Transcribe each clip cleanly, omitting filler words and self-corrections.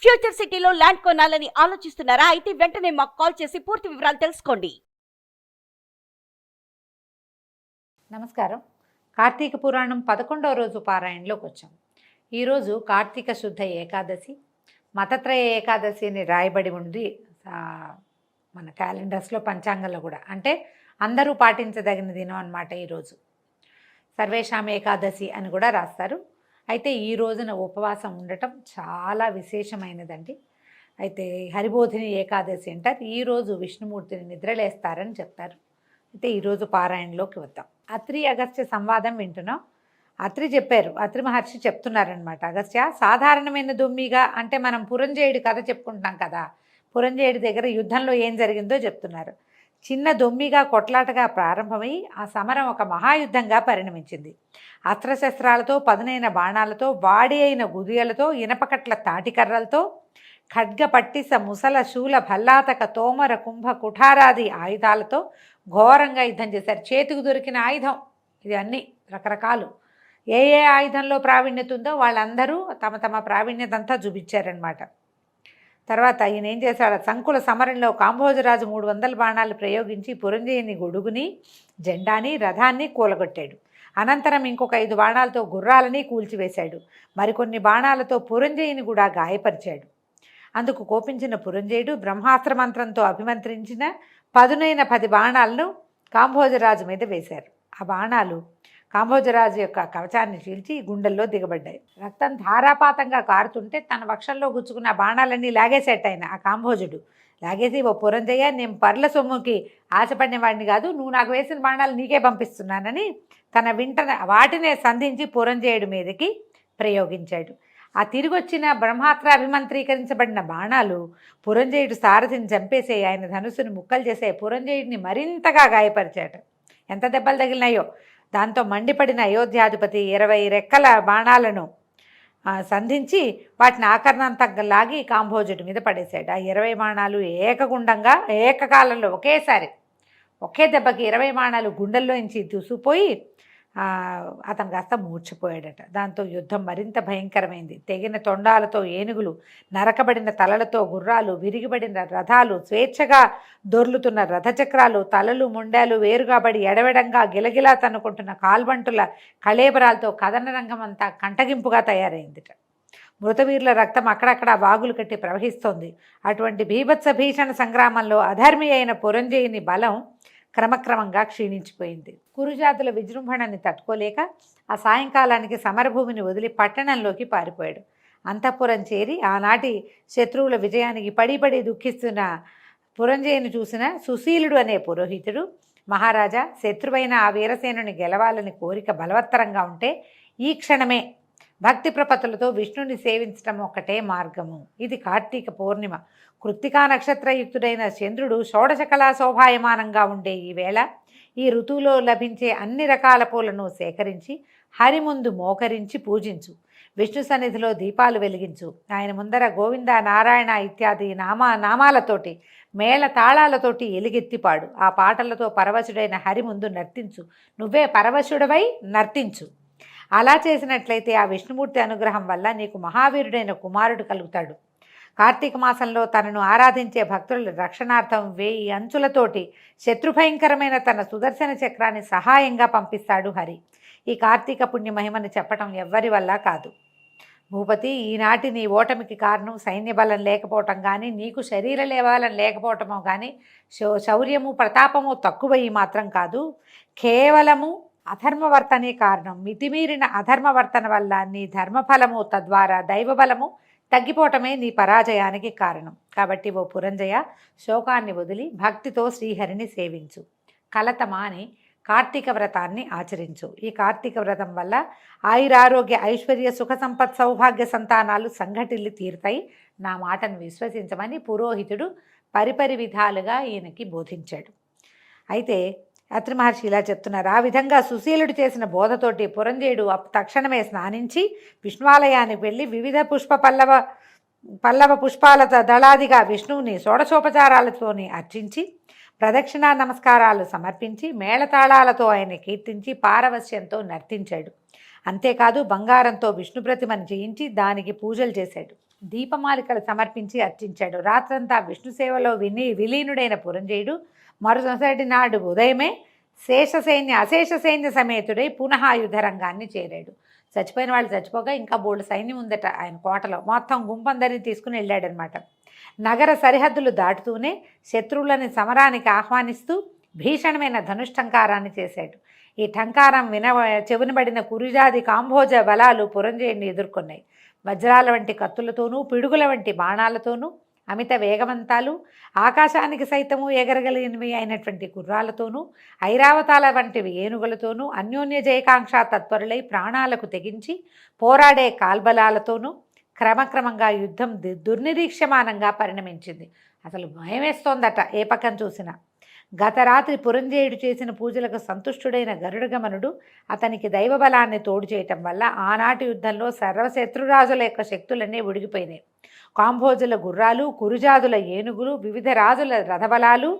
Future సిటీలో land కొనాలని ఆలోచిస్తున్నారా? అయితే వెంటనే మాకు కాల్ చేసి పూర్తి వివరాలు తెలుసుకోండి. నమస్కారం. కార్తీక పురాణం 11వ రోజు పారాయణలోకి వచ్చాం. ఈరోజు కార్తీక శుద్ధ ఏకాదశి, మతత్రయ ఏకాదశి అని రాయబడి ఉంది మన క్యాలెండర్స్లో, పంచాంగంలో కూడా. అంటే అందరూ పాటించదగిన దినం అన్నమాట ఈరోజు. సర్వేషాం ఏకాదశి అని కూడా రాస్తారు. అయితే ఈ రోజున ఉపవాసం ఉండటం చాలా విశేషమైనదండి. అయితే హరిబోధిని ఏకాదశి అంటారు. ఈరోజు విష్ణుమూర్తిని నిద్రలేస్తారని చెప్తారు. అయితే ఈరోజు పారాయణలోకి వద్దాం. అత్రి అగస్త్య సంవాదం వింటున్నాం. అత్రి చెప్పారు, అత్రి మహర్షి చెప్తున్నారనమాట. అగస్త్య, సాధారణమైన దొమ్మిగా అంటే మనం పురంజేయుడి కథ చెప్పుకుంటున్నాం కదా, పురంజేయుడి దగ్గర యుద్ధంలో ఏం జరిగిందో చెప్తున్నారు. చిన్న దొమ్మిగా కొట్లాటగా ప్రారంభమై ఆ సమరం ఒక మహాయుద్ధంగా పరిణమించింది. అస్త్రశస్త్రాలతో, పదునైన బాణాలతో, వాడి అయిన గుదియలతో, ఇనపకట్ల తాటికర్రలతో, ఖడ్గ పట్టిస ముసల శూల భల్లాతక తోమర కుంభ కుఠారాది ఆయుధాలతో ఘోరంగా యుద్ధం చేశారు. చేతికి దొరికిన ఆయుధం ఇది, అన్నీ రకరకాలు. ఏ ఏ ఆయుధంలో ప్రావీణ్యత ఉందో వాళ్ళందరూ తమ తమ ప్రావీణ్యత అంతా చూపించారనమాట. తర్వాత ఈయన ఏం చేశాడు, సంకుల సమరంలో కాంభోజరాజు 300 బాణాలు ప్రయోగించి పురంజయుని గొడుగుని, జెండాని, రథాన్ని కూలగొట్టాడు. అనంతరం ఇంకొక 5 బాణాలతో గుర్రాలని కూల్చివేశాడు. మరికొన్ని బాణాలతో పురంజయుని కూడా గాయపరిచాడు. అందుకు కోపించిన పురంజయుడు బ్రహ్మాస్త్ర మంత్రంతో అభిమంత్రించిన పదునైన 10 బాణాలను కాంభోజరాజు మీద వేశారు. ఆ బాణాలు కాంభోజరాజు యొక్క కవచాన్ని చీల్చి గుండెల్లో దిగబడ్డాయి. రక్తం ధారాపాతంగా కారుతుంటే తన వక్షంలో గుచ్చుకున్న బాణాలన్నీ లాగేసేట ఆయన. ఆ కాంభోజుడు లాగేసి, ఓ పురంజయ్య, నేను పర్ల సొమ్ముకి ఆశపడిన వాడిని కాదు, నువ్వు నాకు వేసిన బాణాలు నీకే పంపిస్తున్నానని తన వాటినే సంధించి పురంజయుడి మీదకి ప్రయోగించాడు. ఆ తిరిగొచ్చిన బ్రహ్మాస్త్ర అభిమంత్రీకరించబడిన బాణాలు పురంజయుడు సారథిని చంపేసే, ఆయన ధనుసుని ముక్కలు చేసే, పురంజయుడిని మరింతగా గాయపరిచాడు. ఎంత దెబ్బలు తగిలినాయో. దాంతో మండిపడిన అయోధ్యాధిపతి 20 రెక్కల బాణాలను సంధించి వాటిని ఆకరణంతా లాగి కాంభోజుడి మీద పడేశాడు. ఆ 20 బాణాలు ఏకగుండంగా ఏకకాలంలో ఒకే దెబ్బకి 20 బాణాలు గుండెల్లోంచి దూసుకుపోయి అతను కాస్త మూర్చిపోయాడట. దాంతో యుద్ధం మరింత భయంకరమైంది. తెగిన తొండాలతో ఏనుగులు, నరకబడిన తలలతో గుర్రాలు, విరిగిబడిన రథాలు, స్వేచ్ఛగా దొర్లుతున్న రథచక్రాలు, తలలు మొండాలు వేరుగాబడి ఎడవెడంగా గిలగిలా తన్నుకుంటున్న కాల్బంటుల కళేబరాలతో కథన రంగం అంతా కంటగింపుగా తయారైందిట. మృతవీరుల రక్తం అక్కడక్కడ వాగులు కట్టి ప్రవహిస్తోంది. అటువంటి బీభత్స భీషణ సంగ్రామంలో అధర్మి అయిన పురంజయుని బలం క్రమక్రమంగా క్షీణించిపోయింది. కురుజాతుల విజృంభణని తట్టుకోలేక ఆ సాయంకాలానికి సమరభూమిని వదిలి పట్టణంలోకి పారిపోయాడు. అంతఃపురం చేరి ఆనాటి శత్రువుల విజయానికి పడి దుఃఖిస్తున్న పురంజయుని చూసిన సుశీలుడు అనే పురోహితుడు, మహారాజా, శత్రువైన ఆ వీరసేనుని గెలవాలని కోరిక బలవత్తరంగా ఉంటే ఈ క్షణమే భక్తి ప్రపత్తులతో విష్ణుని సేవించటం ఒక్కటే మార్గము. ఇది కార్తీక పౌర్ణిమ. కృత్తికా నక్షత్రయుక్తుడైన చంద్రుడు షోడశకళా శోభాయమానంగా ఉండే ఈ వేళ ఈ ఋతువులో లభించే అన్ని రకాల పూలను సేకరించి హరి ముందు మోకరించి పూజించు. విష్ణు సన్నిధిలో దీపాలు వెలిగించు. ఆయన ముందర గోవింద, నారాయణ ఇత్యాది నామాలతోటి, మేళ తాళాలతోటి ఎలుగెత్తిపాడు. ఆ పాటలతో పరవశుడైన హరి ముందు నర్తించు. నువ్వే పరవశుడవై నర్తించు. అలా చేసినట్లయితే ఆ విష్ణుమూర్తి అనుగ్రహం వల్ల నీకు మహావీరుడైన కుమారుడు కలుగుతాడు. కార్తీక మాసంలో తనను ఆరాధించే భక్తుల రక్షణార్థం 1000 అంచులతోటి శత్రుభయంకరమైన తన సుదర్శన చక్రాన్ని సహాయంగా పంపిస్తాడు హరి. ఈ కార్తీక పుణ్య మహిమని చెప్పటం ఎవ్వరి వల్ల కాదు. భూపతి, ఈనాటి నీ ఓటమికి కారణం సైన్య బలం లేకపోవటం కానీ, నీకు శరీర లేవాలం లేకపోవటమో కానీ, శౌర్యము ప్రతాపము తక్కువయి మాత్రం కాదు, కేవలము అధర్మవర్తనే కారణం. మితిమీరిన అధర్మవర్తన వల్ల నీ ధర్మఫలము, తద్వారా దైవబలము తగ్గిపోవటమే నీ పరాజయానికి కారణం. కాబట్టి ఓ పురంజయ, శోకాన్ని వదిలి భక్తితో శ్రీహరిని సేవించు. కలత మాని కార్తీక వ్రతాన్ని ఆచరించు. ఈ కార్తీక వ్రతం వల్ల ఆయురారోగ్య, ఐశ్వర్య, సుఖ సంపత్, సౌభాగ్య సంతానాలు సంఘటిల్లి తీరుతాయి. నా మాటను విశ్వసించమని పురోహితుడు పరిపరి విధాలుగా ఈయనకి బోధించాడు. అయితే అత్రి మహర్షి ఇలా చెప్తున్నారు. ఆ విధంగా సుశీలుడు చేసిన బోధతోటి పురంజయుడు తక్షణమే స్నానించి విష్ణువాలయానికి వెళ్ళి వివిధ పల్లవ పుష్పాల దళాదిగా విష్ణువుని షోడశోపచారాలతోని అర్చించి ప్రదక్షిణా నమస్కారాలు సమర్పించి మేళతాళాలతో ఆయన కీర్తించి పారవస్యంతో నర్తించాడు. అంతేకాదు బంగారంతో విష్ణు ప్రతిమను చేయించి దానికి పూజలు చేశాడు. దీపమాలికలు సమర్పించి అర్చించాడు. రాత్రంతా విష్ణు సేవలో విలీనుడైన పురంజయుడు మరుసటి నాడు ఉదయమే అశేష సైన్య సమేతుడై పునః యుద్ధరంగాన్ని చేరాడు. చచ్చిపోయిన వాళ్ళు చచ్చిపోగా ఇంకా బోల్డ్ సైన్యం ఉందట ఆయన కోటలో. మొత్తం గుంపందరిని తీసుకుని వెళ్ళాడనమాట. నగర సరిహద్దులు దాటుతూనే శత్రువులని సమరానికి ఆహ్వానిస్తూ భీషణమైన ధనుష్టంకారాన్ని చేశాడు. ఈ ఠంకారం చెవినబడిన కురుజాది కాంభోజ బలాలు పురంజయుడిని ఎదుర్కొన్నాయి. వజ్రాల వంటి కత్తులతోనూ పిడుగుల వంటి బాణాలతోనూ అమిత వేగవంతాలు ఆకాశానికి సైతము ఎగరగలిగినవి అయినటువంటి గుర్రాలతోనూ ఐరావతాల వంటివి ఏనుగులతోనూ అన్యోన్య జయకాంక్ష తత్పరులై ప్రాణాలకు తెగించి పోరాడే కాల్బలాలతోనూ క్రమక్రమంగా యుద్ధం దుర్నిరీక్షమానంగా పరిణమించింది. అసలు భయమేస్తోందట ఏ పక్కన చూసినా. గత రాత్రి పురంజయుడు చేసిన పూజలకు సంతుష్టుడైన గరుడగమనుడు అతనికి దైవబలాన్ని తోడు చేయటం వల్ల ఆనాటి యుద్ధంలో సర్వశత్రురాజుల యొక్క శక్తులన్నీ ఉడిగిపోయినాయి. కాంభోజుల గుర్రాలు, కురుజాదుల ఏనుగులు, వివిధ రాజుల రథబలాలు,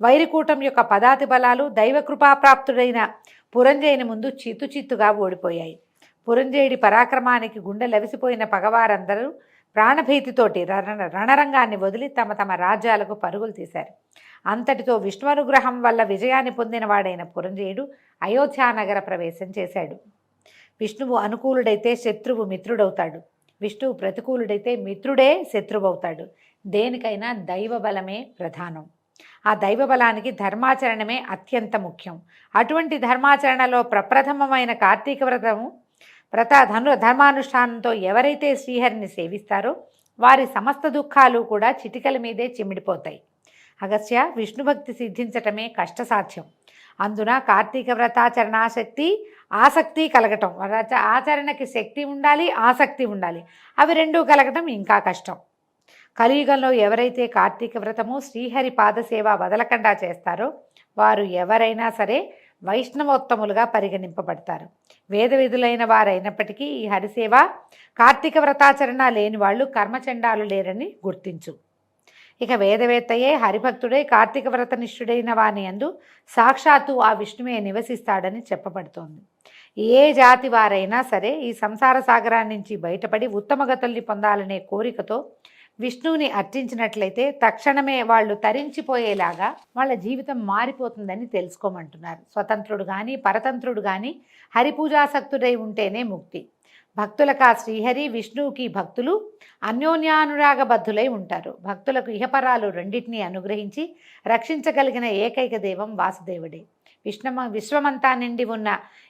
వైరికూటం యొక్క పదాతి బలాలు దైవకృపాప్రాప్తుడైన పురంజయుని ముందు చిత్తుగా ఓడిపోయాయి. పురంజయుడి పరాక్రమానికి గుండెలవిసిపోయిన పగవారందరూ ప్రాణభీతితోటి రణరంగాన్ని వదిలి తమ తమ రాజ్యాలకు పరుగులు తీశారు. అంతటితో విష్ణువనుగ్రహం వల్ల విజయాన్ని పొందినవాడైన పురంజయుడు అయోధ్యానగర ప్రవేశం చేశాడు. విష్ణువు అనుకూలుడైతే శత్రువు మిత్రుడవుతాడు. విష్ణువు ప్రతికూలుడైతే మిత్రుడే శత్రువవుతాడు. దేనికైనా దైవబలమే ప్రధానం. ఆ దైవబలానికి ధర్మాచరణమే అత్యంత ముఖ్యం. అటువంటి ధర్మాచరణలో ప్రప్రథమమైన కార్తీక ధర్మానుష్ఠానంతో ఎవరైతే శ్రీహరిని సేవిస్తారో వారి సమస్త దుఃఖాలు కూడా చిటికల మీదే చిమ్మిడిపోతాయి. అగస్త్య, విష్ణుభక్తి సిద్ధించటమే కష్టసాధ్యం. అందున కార్తీక వ్రతాచరణాశక్తి ఆసక్తి కలగటం, ఆచరణకి శక్తి ఉండాలి, ఆసక్తి ఉండాలి. అవి రెండూ కలగటం ఇంకా కష్టం. కలియుగంలో ఎవరైతే కార్తీక వ్రతము శ్రీహరి పాదసేవ వదలకుండా చేస్తారో వారు ఎవరైనా సరే వైష్ణవోత్తములుగా పరిగణింపబడతారు. వేదవిధులైన వారైనప్పటికీ ఈ హరిసేవ కార్తీక వ్రతాచరణ లేని వాళ్ళు కర్మచండాలు లేరని గుర్తించు. ఇక వేదవేత్తయే హరిభక్తుడై కార్తీక వ్రతనిష్ఠుడైన వాని యందు సాక్షాత్తు ఆ విష్ణువే నివసిస్తాడని చెప్పబడుతోంది. ఏ జాతి వారైనా సరే ఈ సంసార సాగరాన్ని నుంచి బయటపడి ఉత్తమ గతుల్ని పొందాలనే కోరికతో విష్ణువుని అర్చించినట్లయితే తక్షణమే వాళ్ళు తరించిపోయేలాగా వాళ్ళ జీవితం మారిపోతుందని తెలుసుకోమంటున్నారు. స్వతంత్రుడు కానీ పరతంత్రుడు కానీ హరిపూజాసక్తుడై ఉంటేనే ముక్తి. భక్తులకు ఆ శ్రీహరి విష్ణువుకి భక్తులు అన్యోన్యానురాగబద్ధులై ఉంటారు. భక్తులకు ఇహపరాలు రెండింటినీ అనుగ్రహించి రక్షించగలిగిన ఏకైక దైవం వాసుదేవుడే. విశ్వమంతా నిండి ఉన్న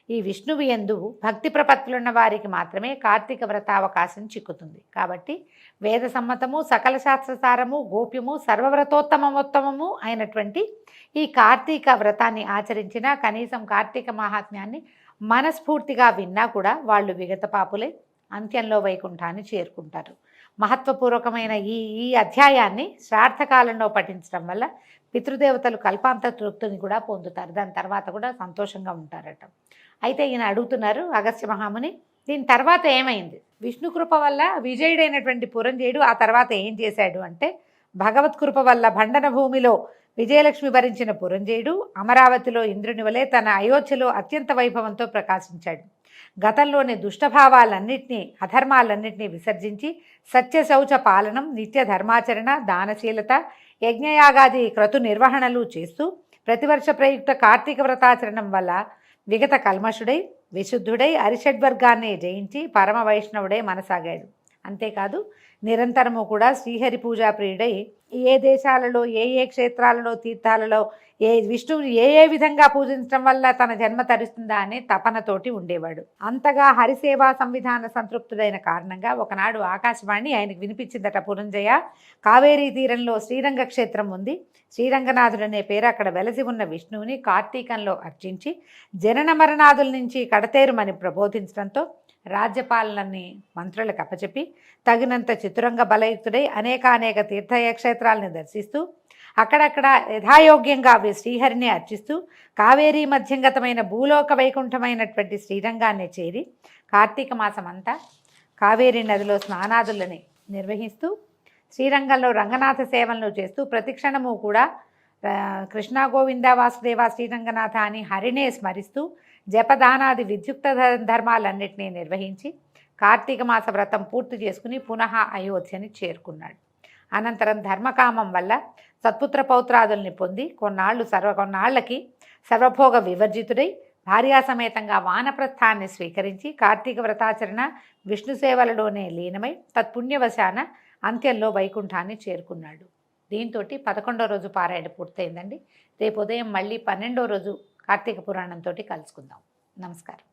ఈ విష్ణువు యందు భక్తి ప్రపత్తులున్న వారికి మాత్రమే కార్తీక వ్రతావకాశం చిక్కుతుంది. కాబట్టి వేద సమ్మతము, సకల శాస్త్రసారము, గోప్యము, సర్వవ్రతోత్తమోత్తమము అయినటువంటి ఈ కార్తీక వ్రతాన్ని ఆచరించినా కనీసం కార్తీక మహాత్మ్యాన్ని మనస్ఫూర్తిగా విన్నా కూడా వాళ్ళు విగత పాపులై అంత్యంలో వైకుంఠాన్ని చేరుకుంటారు. మహత్వపూర్వకమైన ఈ అధ్యాయాన్ని శ్రార్థకాలంలో పఠించడం వల్ల పితృదేవతలు కల్పాంత తృప్తిని కూడా పొందుతారు. దాని తర్వాత కూడా సంతోషంగా ఉంటారట. అయితే ఈయన అడుగుతున్నారు అగస్త్య మహాముని, దీని తర్వాత ఏమైంది? విష్ణు కృప వల్ల విజయుడైనటువంటి పురంజయుడు ఆ తర్వాత ఏం చేశాడు అంటే, భగవత్కృప వల్ల భండన భూమిలో విజయలక్ష్మి భరించిన పురంజయుడు అమరావతిలో ఇంద్రుని వలె తన అయోధ్యలో అత్యంత వైభవంతో ప్రకాశించాడు. గతంలోని దుష్టభావాలన్నింటినీ, అధర్మాలన్నింటినీ విసర్జించి సత్య శౌచ పాలనం, నిత్య ధర్మాచరణ, దానశీలత, యజ్ఞయాగాది క్రతు నిర్వహణలు చేస్తూ ప్రతివర్ష ప్రయుక్త కార్తీక వ్రతాచరణం వల్ల విగత కల్మషుడై విశుద్ధుడై అరిషడ్వర్గాన్ని జయించి పరమ వైష్ణవుడై మనసాగాడు. అంతేకాదు నిరంతరము కూడా శ్రీహరి పూజా ప్రియుడై ఏ దేశాలలో, ఏ క్షేత్రాలలో, తీర్థాలలో విష్ణువుని ఏ విధంగా పూజించడం వల్ల తన జన్మ తరుస్తుందా అనే తపనతోటి ఉండేవాడు. అంతగా హరిసేవా సంవిధాన సంతృప్తుడైన కారణంగా ఒకనాడు ఆకాశవాణి ఆయనకు వినిపించిందట, పురంజయ, కావేరీ తీరంలో శ్రీరంగ క్షేత్రం ఉంది. శ్రీరంగనాథుడు అనే పేరు అక్కడ వెలసి ఉన్న విష్ణువుని కార్తీకంలో అర్చించి జనన మరణాదుల నుంచి కడతేరుమని ప్రబోధించడంతో రాజ్యపాలనని మంత్రులకు అప్పచెప్పి తగినంత చతురంగ బలయుక్తుడై అనేక తీర్థక్షేత్రాలను దర్శిస్తూ అక్కడక్కడ యథాయోగ్యంగా శ్రీహరిని అర్చిస్తూ కావేరీ మధ్యంగతమైన భూలోక వైకుంఠమైనటువంటి శ్రీరంగాన్ని చేరి కార్తీక మాసం అంతా కావేరీ నదిలో స్నానాదులని నిర్వహిస్తూ శ్రీరంగంలో రంగనాథ సేవలను చేస్తూ ప్రతిక్షణము కూడా కృష్ణ గోవింద వాసుదేవ శ్రీరంగనాథ అని హరినే స్మరిస్తూ జపదానాది విద్యుక్త ధర్మాలన్నింటినీ నిర్వహించి కార్తీక మాస వ్రతం పూర్తి చేసుకుని పునః అయోధ్యని చేరుకున్నాడు. అనంతరం ధర్మకామం వల్ల సత్పుత్ర పౌత్రాదుల్ని పొంది కొన్నాళ్ళకి సర్వభోగ వివర్జితుడై భార్యాసమేతంగా వానప్రస్థాన్ని స్వీకరించి కార్తీక వ్రతాచరణ విష్ణు సేవలలోనే లీనమై తత్పుణ్యవశాన అంత్యంలో వైకుంఠాన్ని చేరుకున్నాడు. దీంతో 11వ రోజు పారాయణ పూర్తయిందండి. రేపు ఉదయం మళ్ళీ 12వ రోజు కార్తీక పురాణంతో కలుసుకుందాం. నమస్కారం.